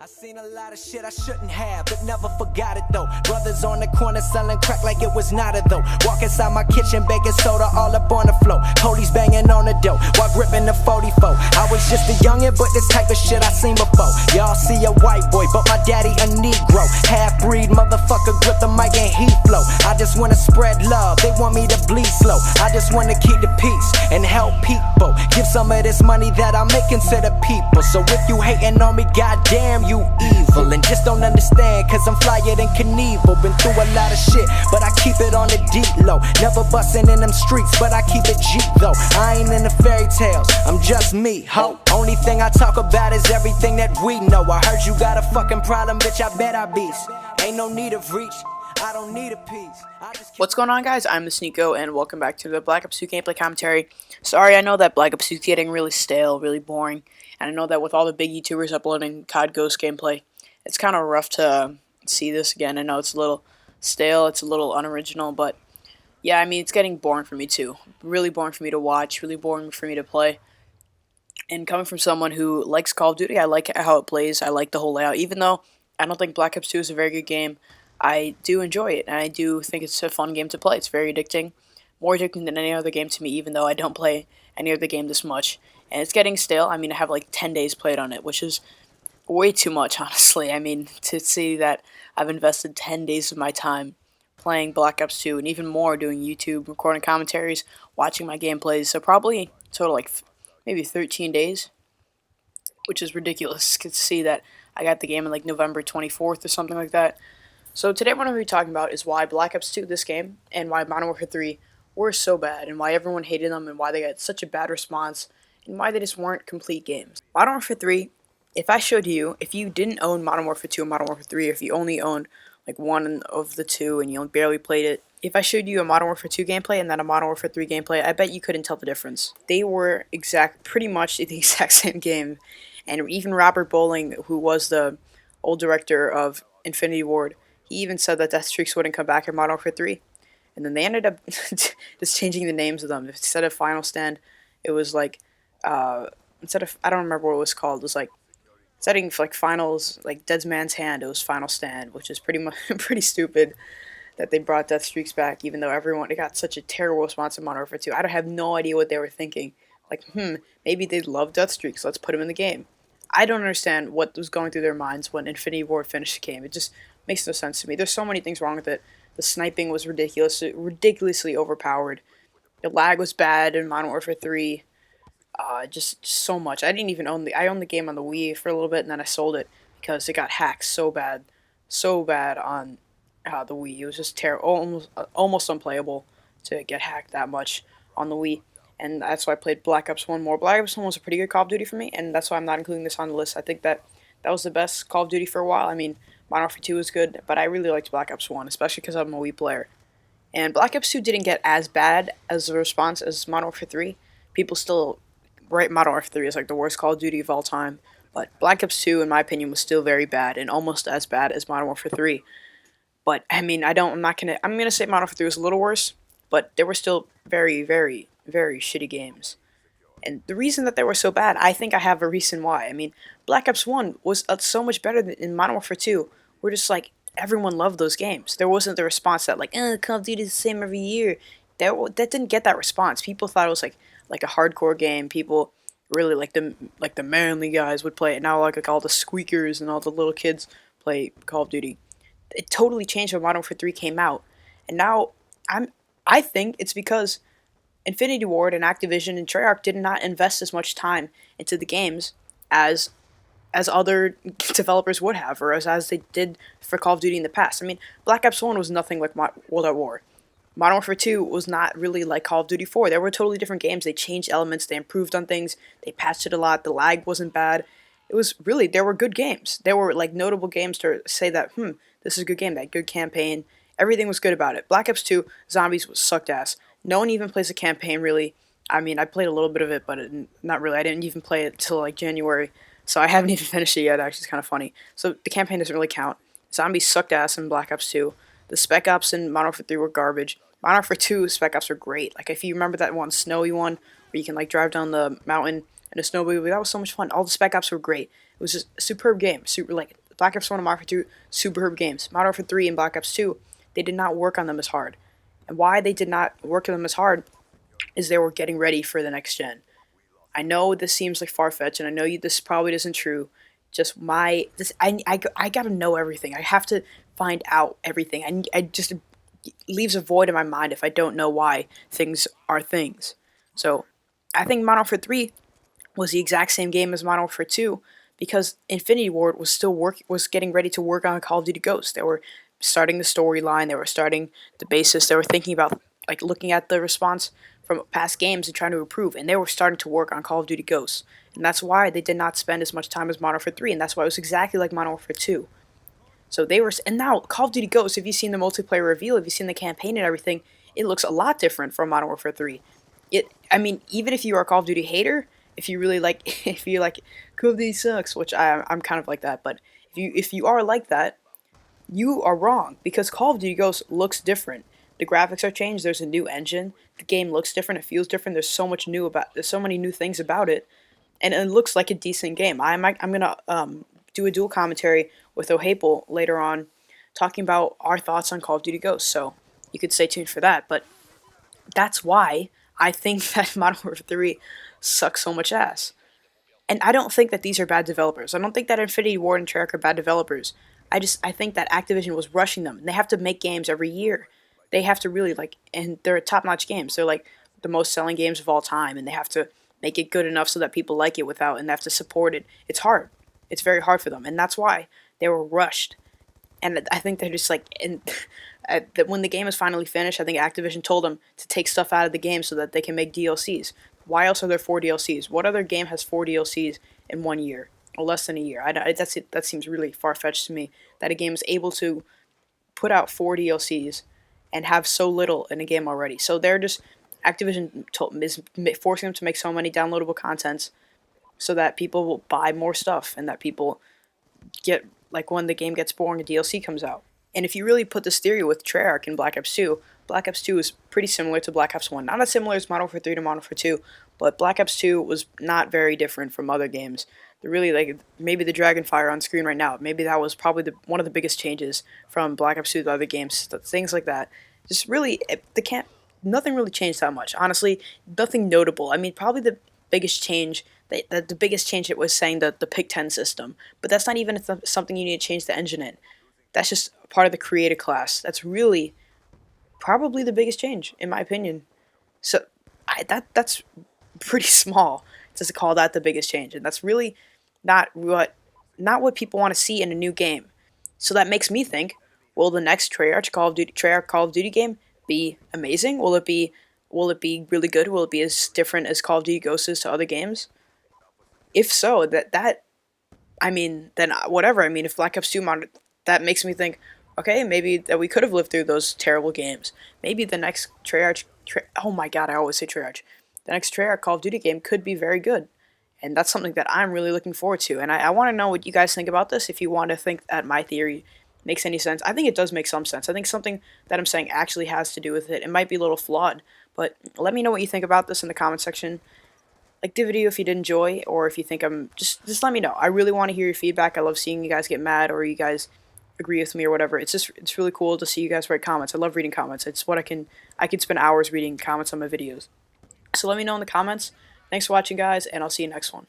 I seen a lot of shit I shouldn't have, but never forgot it though. Brothers on the corner selling crack like it was not a though. Walk inside my kitchen, baking soda all up on the floor. Police banging on the door while gripping the 44. I was just a youngin', but this type of shit I seen before. Y'all see a white boy, but my daddy a Negro. Half-breed motherfucker, grip the mic and heat flow. I just wanna spread love, they want me to bleed slow. I just wanna keep the peace and help people. Give some of this money that I'm making to the people. So if you hating on me, goddamn you evil. And just don't understand, cause I'm flyer than Knievel. Been through a lot of shit, but I keep it on the deep low. Never bustin' in them streets, but I keep it G though. I ain't in the fairy tales, I'm just me, ho. Only thing I talk about is everything that we know. I heard you got a fucking problem, bitch, I bet I beast. Ain't no need of reach, I don't need a piece. What's going on, guys? I'm the Sneeko, and welcome back to the Black Ops 2 gameplay commentary. Sorry, I know that Black Ops 2 is getting really stale, really boring, and I know that with all the big YouTubers uploading COD Ghost gameplay, it's kind of rough to see this again. I know it's a little stale, it's a little unoriginal, but yeah, I mean, it's getting boring for me too. Really boring for me to watch, really boring for me to play. And coming from someone who likes Call of Duty, I like how it plays, I like the whole layout. Even though I don't think Black Ops 2 is a very good game, I do enjoy it, and I do think it's a fun game to play. It's very addicting, more addicting than any other game to me, even though I don't play any other game this much. And it's getting stale. I mean, I have like 10 days played on it, which is way too much, honestly. I mean, to see that I've invested 10 days of my time playing Black Ops 2, and even more doing YouTube, recording commentaries, watching my gameplays, so probably total like maybe 13 days, which is ridiculous to see that I got the game in like November 24th or something like that. So today what I'm going to be talking about is why Black Ops 2, this game, and why Modern Warfare 3 were so bad, and why everyone hated them, and why they got such a bad response, and why they just weren't complete games. Modern Warfare 3, if I showed you, if you didn't own Modern Warfare 2 and Modern Warfare 3, if you only owned like one of the two and you barely played it, if I showed you a Modern Warfare 2 gameplay and then a Modern Warfare 3 gameplay, I bet you couldn't tell the difference. They were pretty much the exact same game, and even Robert Bowling, who was the old director of Infinity Ward, he even said that death streaks wouldn't come back in Modern Warfare 3. And then they ended up just changing the names of them. Instead of Final Stand, it was like, instead of, I don't remember what it was called. It was like, setting for like finals, like Dead Man's Hand, it was Final Stand, which is pretty much pretty stupid that they brought death streaks back, even though it got such a terrible response in Modern Warfare 2. I have no idea what they were thinking. Like, maybe they love death streaks, let's put them in the game. I don't understand what was going through their minds when Infinity Ward finished the game. It just makes no sense to me. There's so many things wrong with it. The sniping was ridiculously overpowered. The lag was bad in Modern Warfare 3. Just so much. I didn't even I owned the game on the Wii for a little bit, and then I sold it because it got hacked so bad on the Wii. It was just terrible, almost unplayable to get hacked that much on the Wii. And that's why I played Black Ops 1 more. Black Ops 1 was a pretty good Call of Duty for me, and that's why I'm not including this on the list. I think that was the best Call of Duty for a while. I mean, Modern Warfare 2 was good, but I really liked Black Ops 1, especially because I'm a Wii player. And Black Ops 2 didn't get as bad as a response as Modern Warfare 3. People still rate Modern Warfare 3 as like the worst Call of Duty of all time, but Black Ops 2, in my opinion, was still very bad, and almost as bad as Modern Warfare 3. But, I mean, I'm gonna say Modern Warfare 3 was a little worse, but they were still very, very, very shitty games. And the reason that they were so bad, I think I have a reason why. I mean, Black Ops 1 was so much better than Modern Warfare 2. We're just like, everyone loved those games. There wasn't the response that like, Call of Duty is the same every year. That didn't get that response. People thought it was like a hardcore game. People really like the manly guys would play it. Now like all the squeakers and all the little kids play Call of Duty. It totally changed when Modern Warfare 3 came out. And now I think it's because Infinity Ward and Activision and Treyarch did not invest as much time into the games as other developers would have, or as they did for Call of Duty in the past. I mean, Black Ops 1 was nothing like World at War. Modern Warfare 2 was not really like Call of Duty 4. They were totally different games. They changed elements, they improved on things, they patched it a lot, the lag wasn't bad. There were good games. There were like notable games to say that, this is a good game, that good campaign. Everything was good about it. Black Ops 2, Zombies sucked ass. No one even plays a campaign, really. I mean, I played a little bit of it, but not really. I didn't even play it till like January, so I haven't even finished it yet. Actually, it's kind of funny. So the campaign doesn't really count. Zombies sucked ass in Black Ops 2. The Spec Ops in Modern Warfare 3 were garbage. Modern Warfare 2 Spec Ops were great. Like, if you remember that one snowy one where you can like drive down the mountain in a snowmobile, that was so much fun. All the Spec Ops were great. It was just a superb game. Like Black Ops 1 and Modern Warfare 2, superb games. Modern Warfare 3 and Black Ops 2, they did not work on them as hard. And why they did not work on them as hard is they were getting ready for the next gen. I know this seems like far fetched, and I know this probably isn't true. Just I gotta know everything. I have to find out everything. I just it leaves a void in my mind if I don't know why things are things. So I think Modern Warfare 3 was the exact same game as Modern Warfare 2 because Infinity Ward was getting ready to work on Call of Duty Ghosts. They were starting the storyline, they were starting the basis, they were thinking about like looking at the response from past games and trying to improve, and they were starting to work on Call of Duty Ghosts. And that's why they did not spend as much time as Modern Warfare 3, and that's why it was exactly like Modern Warfare 2. So they were, and now Call of Duty Ghosts, if you've seen the multiplayer reveal, if you've seen the campaign and everything, it looks a lot different from Modern Warfare 3. I mean, even if you are a Call of Duty hater, if you really like, if you like, Call of Duty sucks, which I'm kind of like that, but if you are like that, you are wrong because Call of Duty Ghosts looks different. The graphics are changed. There's a new engine. The game looks different. It feels different. There's so many new things about it, and it looks like a decent game. I'm gonna do a dual commentary with O'Hapel later on, talking about our thoughts on Call of Duty Ghosts. So you could stay tuned for that. But that's why I think that Modern Warfare 3 sucks so much ass. And I don't think that these are bad developers. I don't think that Infinity Ward and Treyarch are bad developers. I think that Activision was rushing them. They have to make games every year. They have to really and they're top-notch games. They're like the most selling games of all time, and they have to make it good enough so that people like it and they have to support it. It's hard. It's very hard for them, and that's why they were rushed. And I think they're just when the game is finally finished, I think Activision told them to take stuff out of the game so that they can make DLCs. Why else are there 4 DLCs? What other game has 4 DLCs in 1 year or less than a year? That seems really far-fetched to me that a game is able to put out 4 DLCs and have so little in a game already. So they're just Activision is forcing them to make so many downloadable contents so that people will buy more stuff and that people get when the game gets boring, a DLC comes out. And if you really put this theory with Treyarch in Black Ops 2, Black Ops 2 is pretty similar to Black Ops 1. Not as similar as Modern Warfare 3 to Modern Warfare 2, but Black Ops 2 was not very different from other games. They're really maybe the Dragonfire on screen right now. Maybe that was probably one of the biggest changes from Black Ops 2 to other games. Things like that. Just really, nothing really changed that much. Honestly, nothing notable. I mean, probably the biggest change, the biggest change it was saying the pick 10 system. But that's not even something you need to change the engine in. That's just part of the creator class. That's really probably the biggest change, in my opinion. So that's pretty small to call that the biggest change, and that's really not what people want to see in a new game. So that makes me think: will the next Treyarch Call of Duty game be amazing? Will it be really good? Will it be as different as Call of Duty Ghosts is to other games? If so, then whatever. I mean, if Black Ops 2 that makes me think, okay, maybe that we could have lived through those terrible games. Maybe the next oh my god, I always say Treyarch. The next Treyarch Call of Duty game could be very good. And that's something that I'm really looking forward to. And I want to know what you guys think about this, if you want to think that my theory makes any sense. I think it does make some sense. I think something that I'm saying actually has to do with it. It might be a little flawed, but let me know what you think about this in the comment section. Like the video if you did enjoy, or if you think I'm just let me know. I really want to hear your feedback. I love seeing you guys get mad or you guys agree with me or whatever. It's really cool to see you guys write comments. I love reading comments. It's what I can spend hours reading comments on my videos. So let me know in the comments. Thanks for watching, guys, and I'll see you next one.